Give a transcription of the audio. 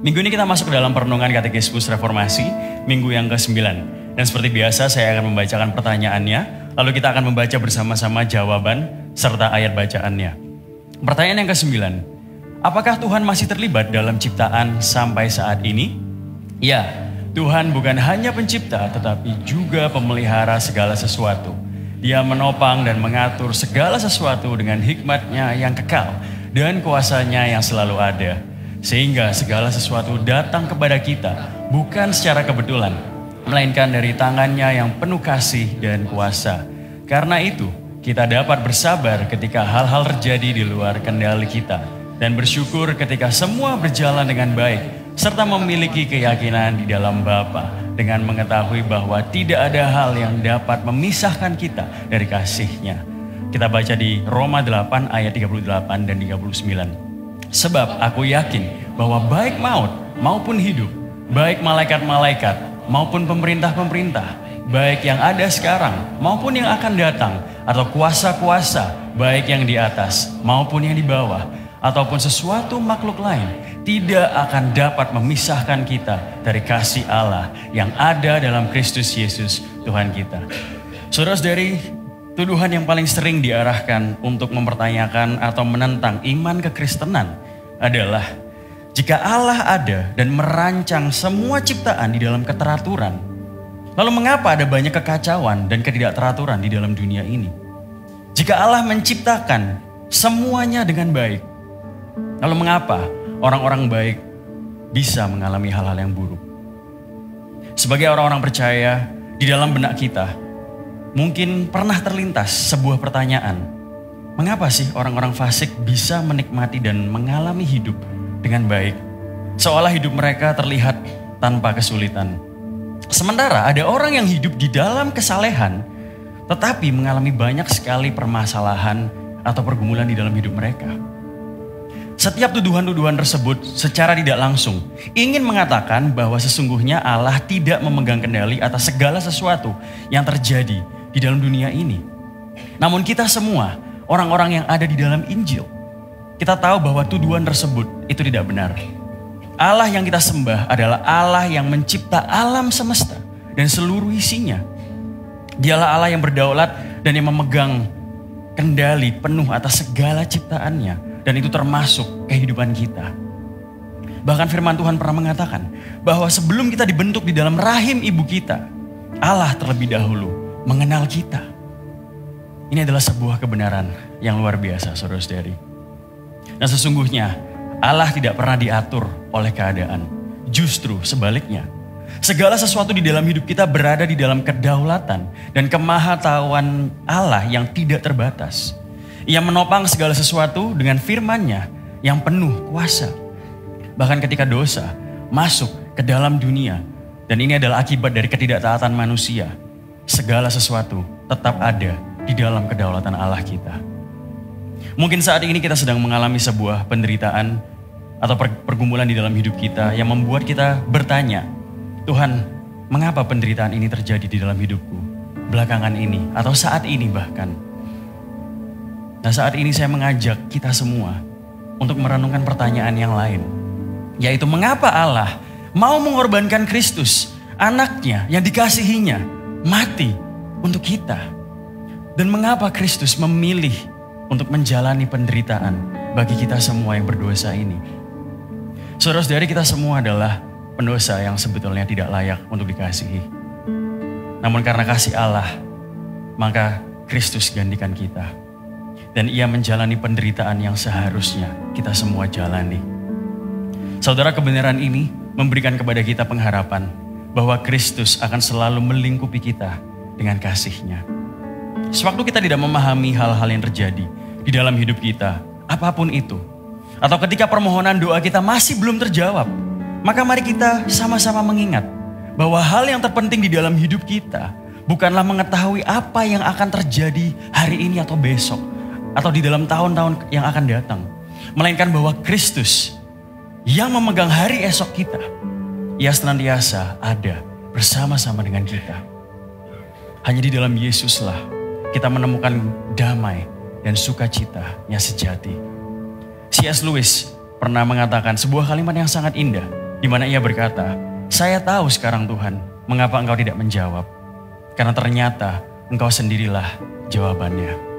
Minggu ini kita masuk ke dalam perenungan Katekismus Reformasi, minggu yang ke-9. Dan seperti biasa saya akan membacakan pertanyaannya, lalu kita akan membaca bersama-sama jawaban serta ayat bacaannya. Pertanyaan yang ke-9, apakah Tuhan masih terlibat dalam ciptaan sampai saat ini? Ya, Tuhan bukan hanya pencipta tetapi juga pemelihara segala sesuatu. Dia menopang dan mengatur segala sesuatu dengan hikmat-Nya yang kekal dan kuasa-Nya yang selalu ada. Sehingga segala sesuatu datang kepada kita bukan secara kebetulan, melainkan dari tangan-Nya yang penuh kasih dan kuasa. Karena itu, kita dapat bersabar ketika hal-hal terjadi di luar kendali kita, dan bersyukur ketika semua berjalan dengan baik, serta memiliki keyakinan di dalam Bapa, dengan mengetahui bahwa tidak ada hal yang dapat memisahkan kita dari kasih-Nya. Kita baca di Roma 8 ayat 38 dan 39. Sebab aku yakin bahwa baik maut maupun hidup, baik malaikat-malaikat maupun pemerintah-pemerintah, baik yang ada sekarang maupun yang akan datang, atau kuasa-kuasa, baik yang di atas maupun yang di bawah, ataupun sesuatu makhluk lain, tidak akan dapat memisahkan kita dari kasih Allah yang ada dalam Kristus Yesus Tuhan kita. Saudara-saudari, tuduhan yang paling sering diarahkan untuk mempertanyakan atau menentang iman kekristenan adalah jika Allah ada dan merancang semua ciptaan di dalam keteraturan, lalu mengapa ada banyak kekacauan dan ketidakteraturan di dalam dunia ini? Jika Allah menciptakan semuanya dengan baik, lalu mengapa orang-orang baik bisa mengalami hal-hal yang buruk? Sebagai orang-orang percaya, di dalam benak kita mungkin pernah terlintas sebuah pertanyaan. Mengapa sih orang-orang fasik bisa menikmati dan mengalami hidup dengan baik? Seolah hidup mereka terlihat tanpa kesulitan. Sementara ada orang yang hidup di dalam kesalehan, tetapi mengalami banyak sekali permasalahan atau pergumulan di dalam hidup mereka. Setiap tuduhan-tuduhan tersebut secara tidak langsung ingin mengatakan bahwa sesungguhnya Allah tidak memegang kendali atas segala sesuatu yang terjadi di dalam dunia ini. Namun kita semua, orang-orang yang ada di dalam Injil, kita tahu bahwa tuduhan tersebut itu tidak benar. Allah yang kita sembah adalah Allah yang mencipta alam semesta dan seluruh isinya. Dialah Allah yang berdaulat dan yang memegang kendali penuh atas segala ciptaannya, dan itu termasuk kehidupan kita. Bahkan firman Tuhan pernah mengatakan bahwa sebelum kita dibentuk di dalam rahim ibu kita, Allah terlebih dahulu mengenal kita. Ini adalah sebuah kebenaran yang luar biasa, saudara-saudari. Dan sesungguhnya Allah tidak pernah diatur oleh keadaan. Justru sebaliknya, segala sesuatu di dalam hidup kita berada di dalam kedaulatan dan kemahatauan Allah yang tidak terbatas. Ia menopang segala sesuatu dengan firman-Nya yang penuh kuasa. Bahkan ketika dosa masuk ke dalam dunia, dan ini adalah akibat dari ketidaktaatan manusia, segala sesuatu tetap ada di dalam kedaulatan Allah kita. Mungkin saat ini kita sedang mengalami sebuah penderitaan atau pergumulan di dalam hidup kita yang membuat kita bertanya, Tuhan, mengapa penderitaan ini terjadi di dalam hidupku belakangan ini atau saat ini bahkan? Nah, saat ini saya mengajak kita semua untuk merenungkan pertanyaan yang lain, yaitu mengapa Allah mau mengorbankan Kristus, anaknya yang dikasihinya, mati untuk kita? Dan mengapa Kristus memilih untuk menjalani penderitaan bagi kita semua yang berdosa ini? Saudara-saudari, kita semua adalah pendosa yang sebetulnya tidak layak untuk dikasihi. Namun karena kasih Allah, maka Kristus gantikan kita. Dan Ia menjalani penderitaan yang seharusnya kita semua jalani. Saudara, kebenaran ini memberikan kepada kita pengharapan bahwa Kristus akan selalu melingkupi kita dengan kasih-Nya. Sewaktu kita tidak memahami hal-hal yang terjadi di dalam hidup kita, apapun itu, atau ketika permohonan doa kita masih belum terjawab, maka mari kita sama-sama mengingat bahwa hal yang terpenting di dalam hidup kita bukanlah mengetahui apa yang akan terjadi hari ini atau besok, atau di dalam tahun-tahun yang akan datang, melainkan bahwa Kristus yang memegang hari esok kita, Ia senantiasa ada bersama-sama dengan kita. Hanya di dalam Yesuslah kita menemukan damai dan sukacita yang sejati. C.S. Lewis pernah mengatakan sebuah kalimat yang sangat indah. di mana ia berkata, "Saya tahu sekarang Tuhan, mengapa engkau tidak menjawab? Karena ternyata engkau sendirilah jawabannya."